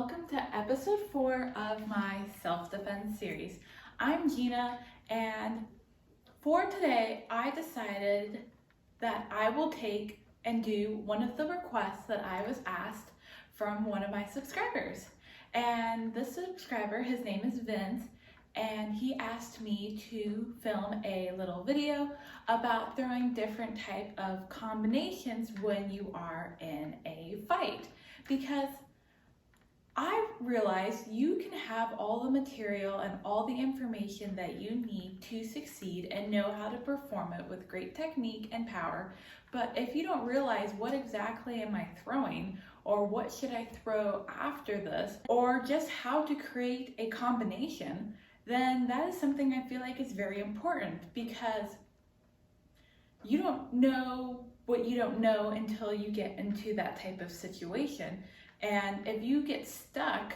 welcome to episode 4 of my self-defense series. I'm Gina, and for today I decided that I will take and do one of the requests that I was asked from one of my subscribers. And this subscriber, his name is Vince, and he asked me to film a little video about throwing different type of combinations when you are in a fight, because I realized you can have all the material and all the information that you need to succeed and know how to perform it with great technique and power. But if you don't realize what exactly am I throwing, or what should I throw after this, or just how to create a combination, then that is something I feel like is very important, because you don't know what you don't know until you get into that type of situation. And if you get stuck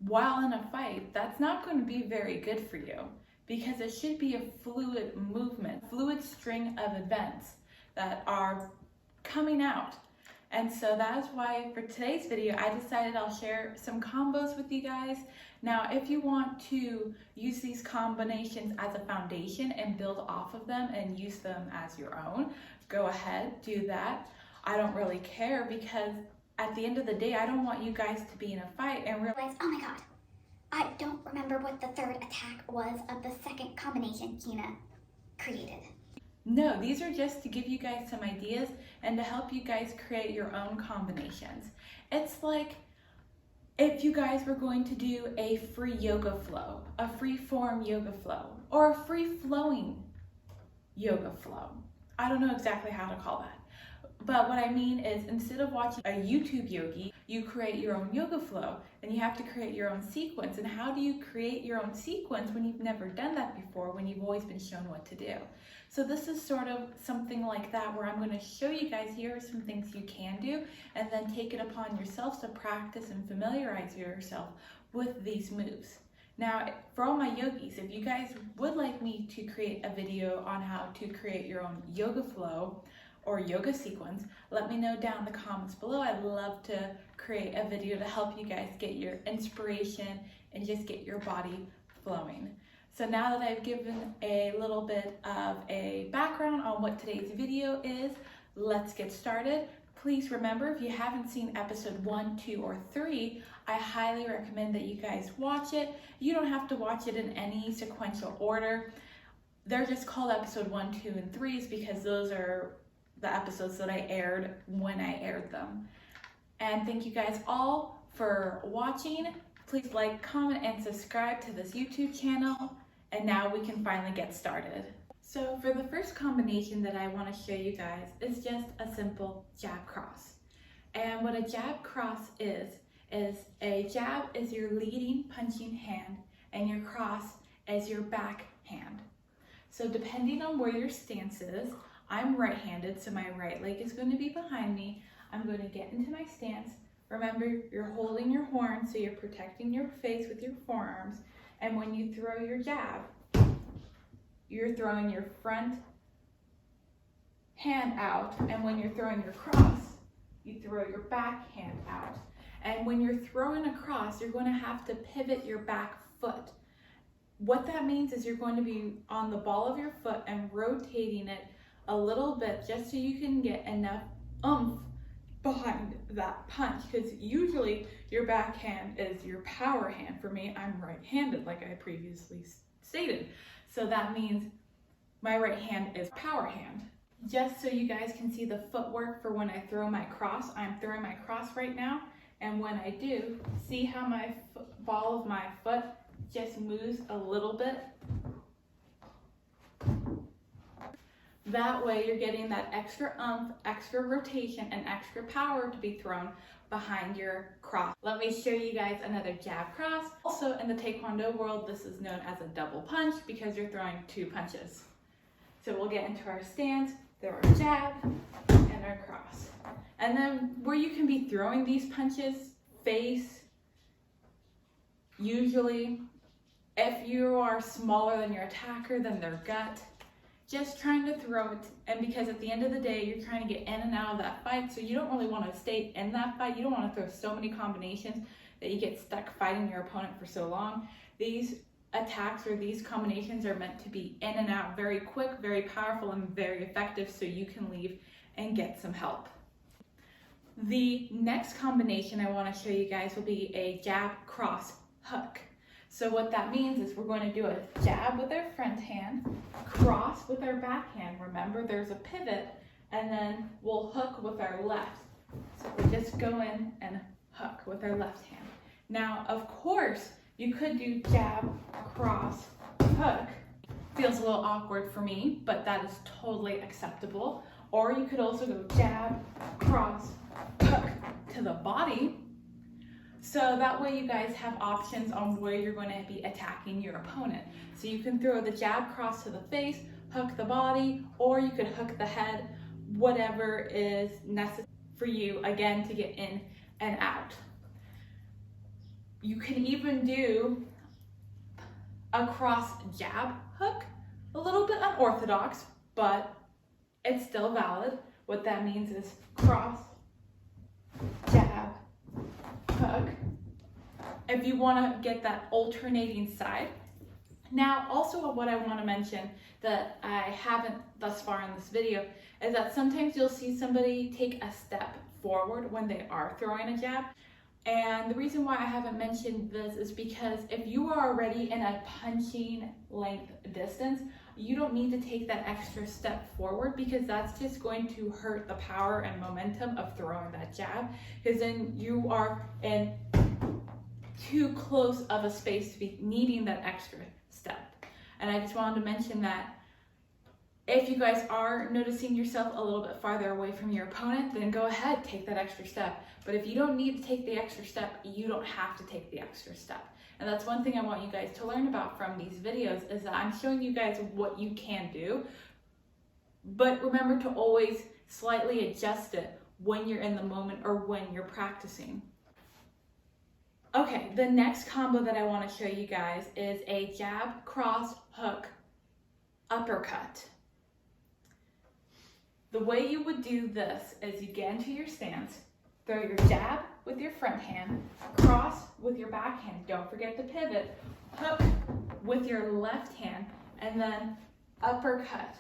while in a fight, that's not going to be very good for you, because it should be a fluid movement, fluid string of events that are coming out. And so that is why for today's video, I decided I'll share some combos with you guys. Now, if you want to use these combinations as a foundation and build off of them and use them as your own, go ahead, do that. I don't really care, because at the end of the day, I don't want you guys to be in a fight and realize, oh my god, I don't remember what the third attack was of the second combination Gina created. No, these are just to give you guys some ideas and to help you guys create your own combinations. It's like if you guys were going to do a free yoga flow, a free form yoga flow, or a free flowing yoga flow. I don't know exactly how to call that. But what I mean is, instead of watching a YouTube yogi, you create your own yoga flow, and you have to create your own sequence. And how do you create your own sequence when you've never done that before, when you've always been shown what to do? So this is sort of something like that, where I'm going to show you guys, here are some things you can do, and then take it upon yourself to practice and familiarize yourself with these moves. Now, for all my yogis, if you guys would like me to create a video on how to create your own yoga flow or yoga sequence, let me know down in the comments below. I'd love to create a video to help you guys get your inspiration and just get your body flowing. So now that I've given a little bit of a background on what today's video is, let's get started. Please remember, if you haven't seen episode 1, 2, or 3, I highly recommend that you guys watch it. You don't have to watch it in any sequential order. They're just called episode 1, 2, and 3s because those are the episodes that I aired when I aired them. And thank you guys all for watching. Please like, comment, and subscribe to this YouTube channel. And now we can finally get started. So for the first combination that I want to show you guys is just a simple jab cross. And what a jab cross is a jab is your leading punching hand, and your cross is your back hand. So depending on where your stance is, I'm right-handed, so my right leg is going to be behind me. I'm going to get into my stance. Remember, you're holding your horn, so you're protecting your face with your forearms. And when you throw your jab, you're throwing your front hand out. And when you're throwing your cross, you throw your back hand out. And when you're throwing across, you're going to have to pivot your back foot. What that means is you're going to be on the ball of your foot and rotating it a little bit, just so you can get enough oomph behind that punch, because usually your backhand is your power hand. For me, I'm right-handed, like I previously stated. So that means my right hand is power hand. Just so you guys can see the footwork for when I throw my cross, I'm throwing my cross right now, and when I do, see how my ball of my foot just moves a little bit? That way you're getting that extra oomph, extra rotation, and extra power to be thrown behind your cross. Let me show you guys another jab cross. Also in the Taekwondo world, this is known as a double punch because you're throwing 2 punches. So we'll get into our stance, throw our jab, and our cross. And then where you can be throwing these punches, face, usually, if you are smaller than your attacker, then their gut. just trying to throw it. And because at the end of the day, you're trying to get in and out of that fight, so you don't really want to stay in that fight. You don't want to throw so many combinations that you get stuck fighting your opponent for so long. These attacks or these combinations are meant to be in and out, very quick, very powerful, and very effective, so you can leave and get some help. The next combination I want to show you guys will be a jab, cross, hook. So what that means is we're going to do a jab with our front hand, cross with our back hand. Remember, there's a pivot, and then we'll hook with our left. So we just go in and hook with our left hand. Now, of course, you could do jab, cross, hook. Feels a little awkward for me, but that is totally acceptable. Or you could also go jab, cross, hook to the body. So that way you guys have options on where you're going to be attacking your opponent. So you can throw the jab cross to the face, hook the body, or you could hook the head, whatever is necessary for you, again, to get in and out. You can even do a cross jab hook, a little bit unorthodox, but it's still valid. What that means is cross, jab, hook, if you want to get that alternating side. Now, also what I want to mention that I haven't thus far in this video is that sometimes you'll see somebody take a step forward when they are throwing a jab. And the reason why I haven't mentioned this is because if you are already in a punching length distance, you don't need to take that extra step forward, because that's just going to hurt the power and momentum of throwing that jab, because then you are in too close of a space to be needing that extra step. And I just wanted to mention that if you guys are noticing yourself a little bit farther away from your opponent, then go ahead, take that extra step. But if you don't need to take the extra step, you don't have to take the extra step. And that's one thing I want you guys to learn about from these videos, is that I'm showing you guys what you can do, but remember to always slightly adjust it when you're in the moment or when you're practicing. Okay, the next combo that I want to show you guys is a jab, cross, hook, uppercut. The way you would do this is you get into your stance, throw your jab with your front hand, cross with your back hand, don't forget to pivot, hook with your left hand, and then uppercut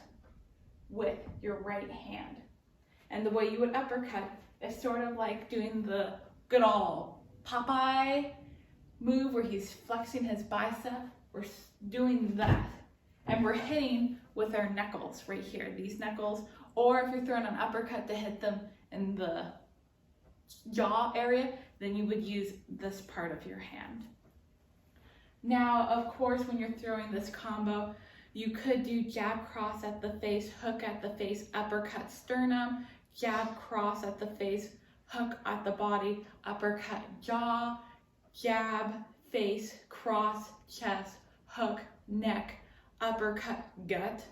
with your right hand. And the way you would uppercut is sort of like doing the good old Popeye move where he's flexing his bicep. We're doing that. And we're hitting with our knuckles right here, these knuckles. Or if you're throwing an uppercut to hit them in the jaw area, then you would use this part of your hand. Now, of course, when you're throwing this combo, you could do jab cross at the face, hook at the face, uppercut sternum, jab cross at the face, hook at the body, uppercut jaw, jab, face, cross, chest, hook, neck, uppercut gut.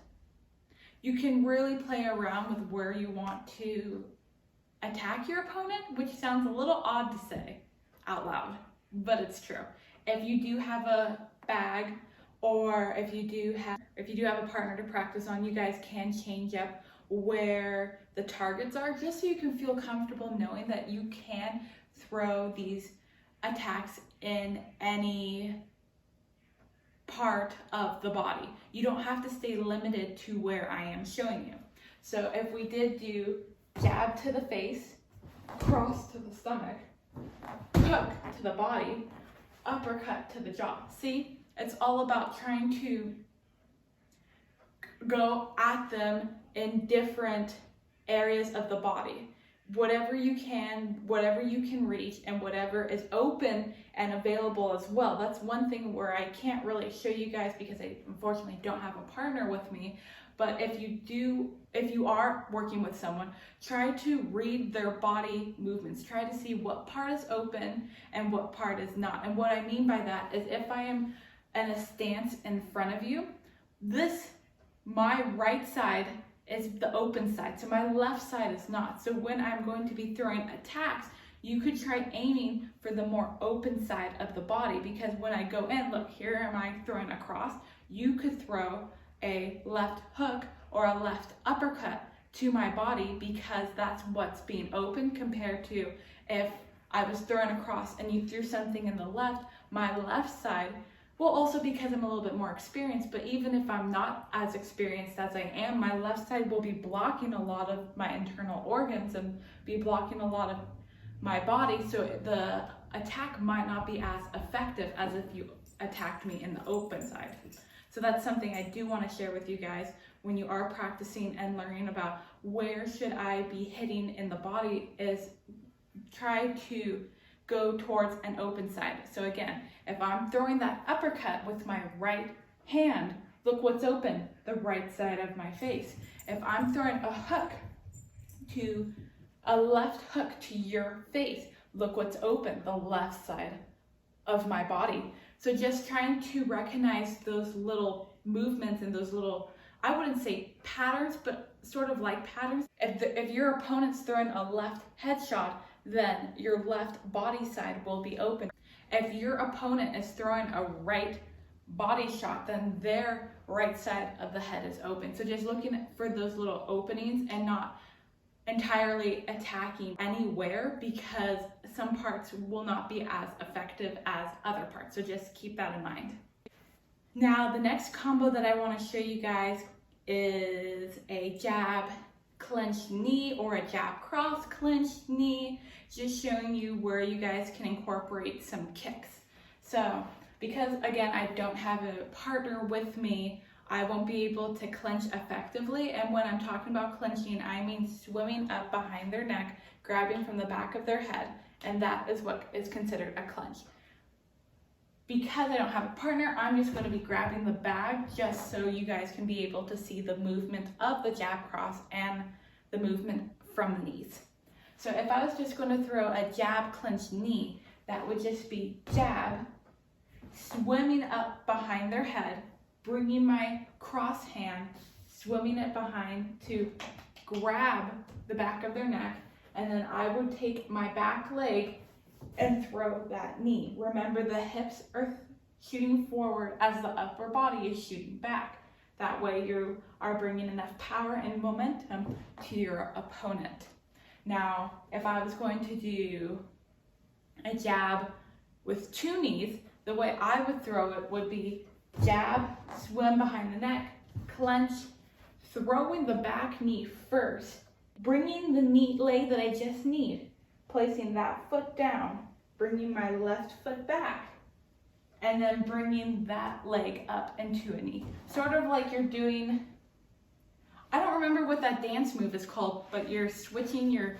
You can really play around with where you want to attack your opponent, which sounds a little odd to say out loud, but it's true. If you do have a bag, or if you do have a partner to practice on, you guys can change up where the targets are, just so you can feel comfortable knowing that you can throw these attacks in any part of the body. You don't have to stay limited to where I am showing you. So if we did do jab to the face, cross to the stomach, hook to the body, uppercut to the jaw. See, it's all about trying to go at them in different areas of the body. Whatever you can reach, and whatever is open and available as well. That's one thing where I can't really show you guys because I unfortunately don't have a partner with me. But if you are working with someone, try to read their body movements. Try to see what part is open and what part is not. And what I mean by that is, if I am in a stance in front of you, my right side is the open side, so my left side is not. So when I'm going to be throwing attacks, you could try aiming for the more open side of the body, because when I go in, look, here am I throwing across, you could throw a left hook or a left uppercut to my body, because that's what's being open, compared to if I was throwing across and you threw something in the left, my left side, well, also because I'm a little bit more experienced, but even if I'm not as experienced as I am, my left side will be blocking a lot of my internal organs and be blocking a lot of my body, so the attack might not be as effective as if you attacked me in the open side. So that's something I do want to share with you guys when you are practicing and learning about where should I be hitting in the body, is try to go towards an open side. So again, if I'm throwing that uppercut with my right hand, look what's open, the right side of my face. If I'm throwing a left hook to your face, look what's open, the left side of my body. So just trying to recognize those little movements and those little, I wouldn't say patterns, but sort of like patterns. If your opponent's throwing a left headshot, then your left body side will be open. If your opponent is throwing a right body shot, then their right side of the head is open. So just looking for those little openings and not entirely attacking anywhere, because some parts will not be as effective as other parts. So just keep that in mind. Now, the next combo that I want to show you guys is a jab clenched knee or a jab cross clenched knee, just showing you where you guys can incorporate some kicks. So because again, I don't have a partner with me, I won't be able to clench effectively. And when I'm talking about clenching, I mean swimming up behind their neck, grabbing from the back of their head, and that is what is considered a clench. Because I don't have a partner, I'm just going to be grabbing the bag just so you guys can be able to see the movement of the jab cross and the movement from the knees. So if I was just going to throw a jab clenched knee, that would just be jab, swimming up behind their head, bringing my cross hand, swimming it behind to grab the back of their neck, and then I would take my back leg and throw that knee. Remember, the hips are shooting forward as the upper body is shooting back. That way you are bringing enough power and momentum to your opponent. Now, if I was going to do a jab with two knees, the way I would throw it would be jab, swim behind the neck, clench, throwing the back knee first, bringing the knee leg that I just need, placing that foot down, bringing my left foot back, and then bringing that leg up into a knee. Sort of like you're doing, I don't remember what that dance move is called, but you're switching your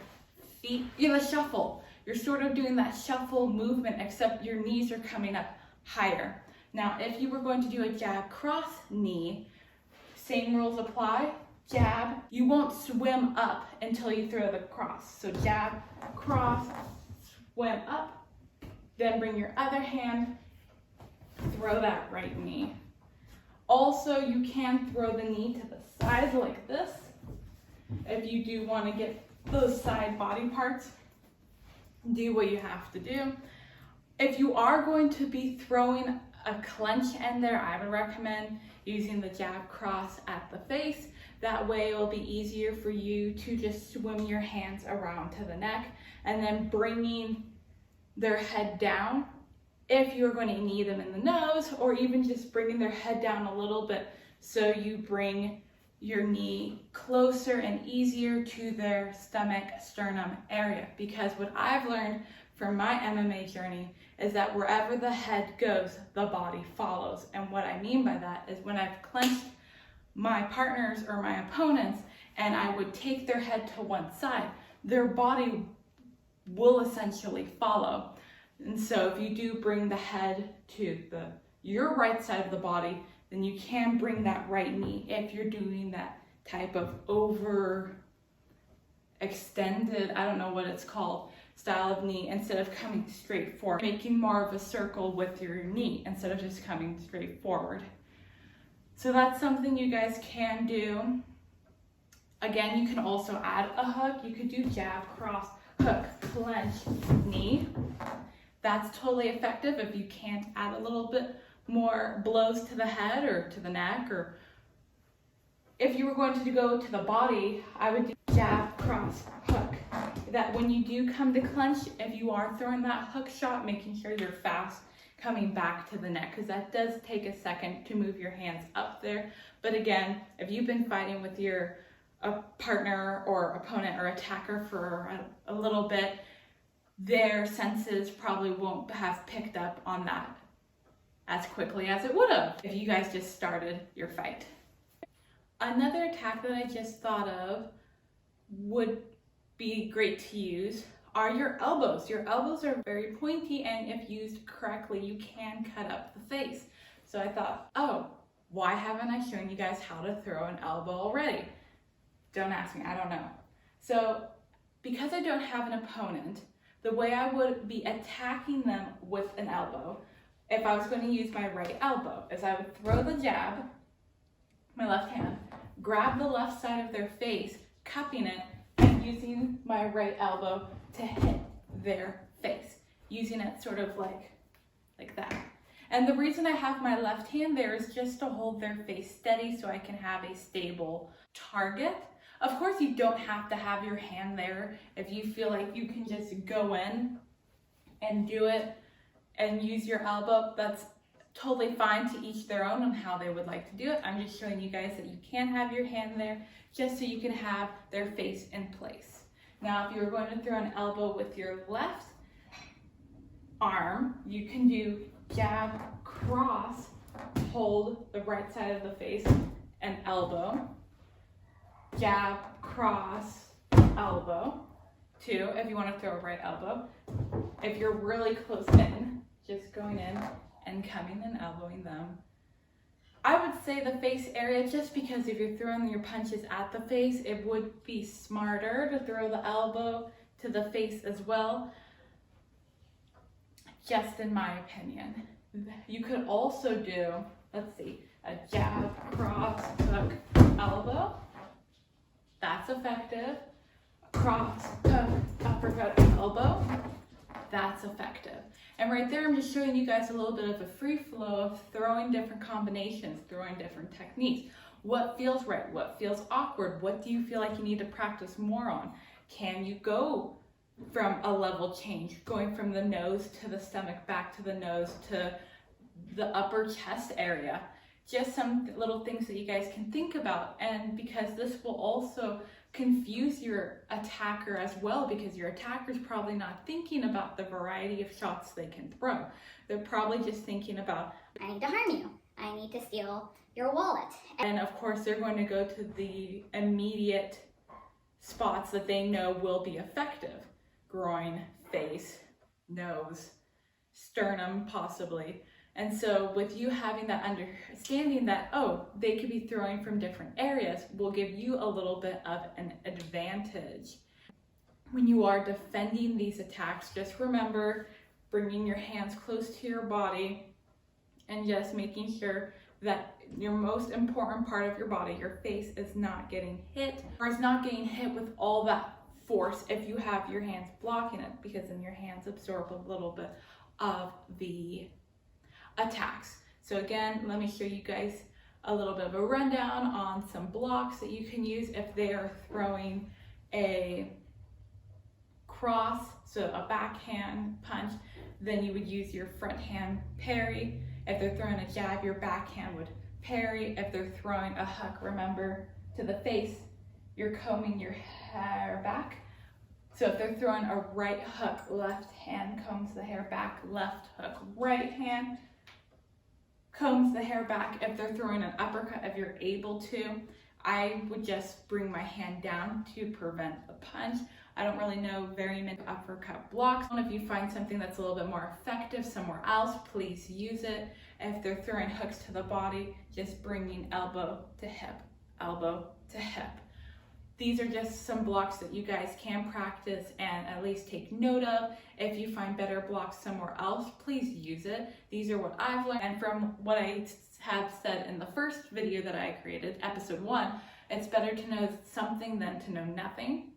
feet, the shuffle. You're sort of doing that shuffle movement, except your knees are coming up higher. Now, if you were going to do a jab cross knee, same rules apply. Jab, you won't swim up until you throw the cross. So jab, cross, swim up, then bring your other hand, throw that right knee. Also, you can throw the knee to the side like this if you do want to get those side body parts. Do what you have to do. If you are going to be throwing a clench in there, I would recommend using the jab cross at the face. That way it will be easier for you to just swim your hands around to the neck and then bringing their head down. If you're going to knee them in the nose, or even just bringing their head down a little bit so you bring your knee closer and easier to their stomach, sternum area. Because what I've learned from my MMA journey is that wherever the head goes, the body follows. And what I mean by that is when I've clenched my partners or my opponents and I would take their head to one side, their body will essentially follow. And so if you do bring the head to your right side of the body, then you can bring that right knee if you're doing that type of over extended, I don't know what it's called, style of knee, instead of coming straight forward, making more of a circle with your knee instead of just coming straight forward. So that's something you guys can do. Again, you can also add a hook. You could do jab, cross, hook, clench, knee. That's totally effective if you can't add a little bit more blows to the head or to the neck or if you were going to go to the body, I would do jab, cross, hook. That when you do come to clench, if you are throwing that hook shot, making sure you're fast coming back to the neck, because that does take a second to move your hands up there. But again, if you've been fighting with your partner or opponent or attacker for a little bit, their senses probably won't have picked up on that as quickly as it would have if you guys just started your fight. Another attack that I just thought of would be great to use are your elbows. Your elbows are very pointy, and if used correctly, you can cut up the face. So I thought, oh, why haven't I shown you guys how to throw an elbow already? Don't ask me, I don't know. So because I don't have an opponent, the way I would be attacking them with an elbow, if I was going to use my right elbow, is I would throw the jab, my left hand, grab the left side of their face, cupping it, and using my right elbow to hit their face, using it sort of like that. And the reason I have my left hand there is just to hold their face steady so I can have a stable target. Of course, you don't have to have your hand there if you feel like you can just go in and do it and use your elbow. That's totally fine, to each their own on how they would like to do it. I'm just showing you guys that you can have your hand there just so you can have their face in place. Now, if you were going to throw an elbow with your left arm, you can do jab, cross, hold the right side of the face, and elbow. Jab, cross, elbow. Two, if you want to throw a right elbow. If you're really close in, just going in and coming and elbowing them. I would say the face area, just because if you're throwing your punches at the face, it would be smarter to throw the elbow to the face as well, just in my opinion. You could also do, let's see, a jab, cross, hook, elbow. That's effective. Cross, hook, uppercut, elbow. That's effective. And right there, I'm just showing you guys a little bit of a free flow of throwing different combinations, throwing different techniques. What feels right? What feels awkward? What do you feel like you need to practice more on? Can you go from a level change, going from the nose to the stomach, back to the nose to the upper chest area? Just some little things that you guys can think about. And because this will also confuse your attacker as well, because your attacker's probably not thinking about the variety of shots they can throw. They're probably just thinking about, I need to harm you. I need to steal your wallet. And of course they're going to go to the immediate spots that they know will be effective. Groin, face, nose, sternum possibly. And so with you having that understanding that, oh, they could be throwing from different areas, will give you a little bit of an advantage. When you are defending these attacks, just remember bringing your hands close to your body and just making sure that your most important part of your body, your face, is not getting hit, or is not getting hit with all that force if you have your hands blocking it, because then your hands absorb a little bit of the attacks. So again, let me show you guys a little bit of a rundown on some blocks that you can use if they are throwing a cross, so a backhand punch. Then you would use your front hand parry. If they're throwing a jab, your backhand would parry. If they're throwing a hook, remember, to the face, you're combing your hair back. So if they're throwing a right hook, left hand combs the hair back, left hook, right hand combs the hair back. If they're throwing an uppercut, if you're able to, I would just bring my hand down to prevent the punch. I don't really know very many uppercut blocks. If you find something that's a little bit more effective somewhere else, please use it. If they're throwing hooks to the body, just bringing elbow to hip, elbow to hip. These are just some blocks that you guys can practice and at least take note of. If you find better blocks somewhere else, please use it. These are what I've learned, and from what I have said in the first video that I created, episode 1, it's better to know something than to know nothing.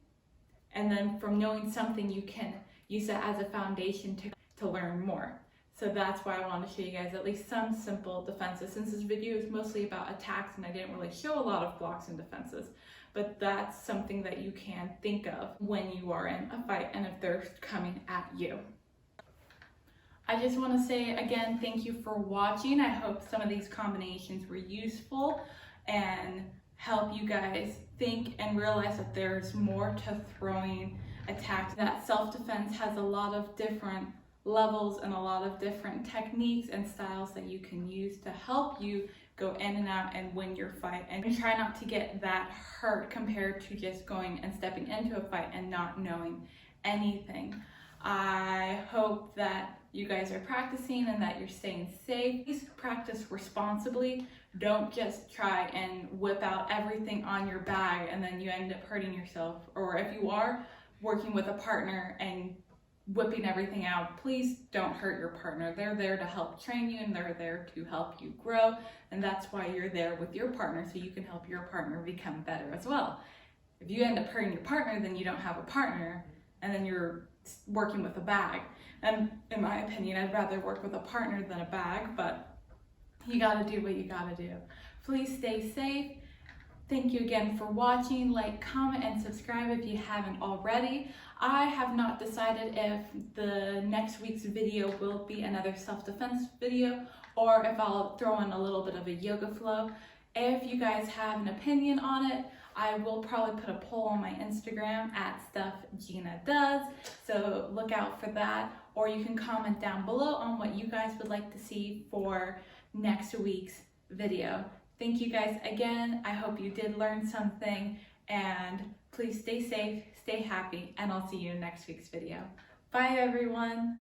And then from knowing something, you can use that as a foundation to learn more. So that's why I wanted to show you guys at least some simple defenses, since this video is mostly about attacks and I didn't really show a lot of blocks and defenses. But that's something that you can think of when you are in a fight and if they're coming at you. I just want to say again, thank you for watching. I hope some of these combinations were useful and help you guys think and realize that there's more to throwing attacks. That self-defense has a lot of different levels and a lot of different techniques and styles that you can use to help you go in and out and win your fight, and try not to get that hurt compared to just going and stepping into a fight and not knowing anything. I hope that you guys are practicing and that you're staying safe. Please practice responsibly. Don't just try and whip out everything on your bag and then you end up hurting yourself. Or if you are working with a partner and whipping everything out, please don't hurt your partner. They're there to help train you and they're there to help you grow, and that's why you're there with your partner, so you can help your partner become better as well. If you end up hurting your partner, then you don't have a partner and then you're working with a bag. And in my opinion, I'd rather work with a partner than a bag, but you gotta do what you gotta do. Please stay safe. Thank you again for watching. Like, comment, and subscribe if you haven't already. I have not decided if the next week's video will be another self-defense video or if I'll throw in a little bit of a yoga flow. If you guys have an opinion on it, I will probably put a poll on my Instagram at StuffGinaDoes, so look out for that. Or you can comment down below on what you guys would like to see for next week's video. Thank you guys again. I hope you did learn something, and please stay safe, stay happy, and I'll see you in next week's video. Bye everyone.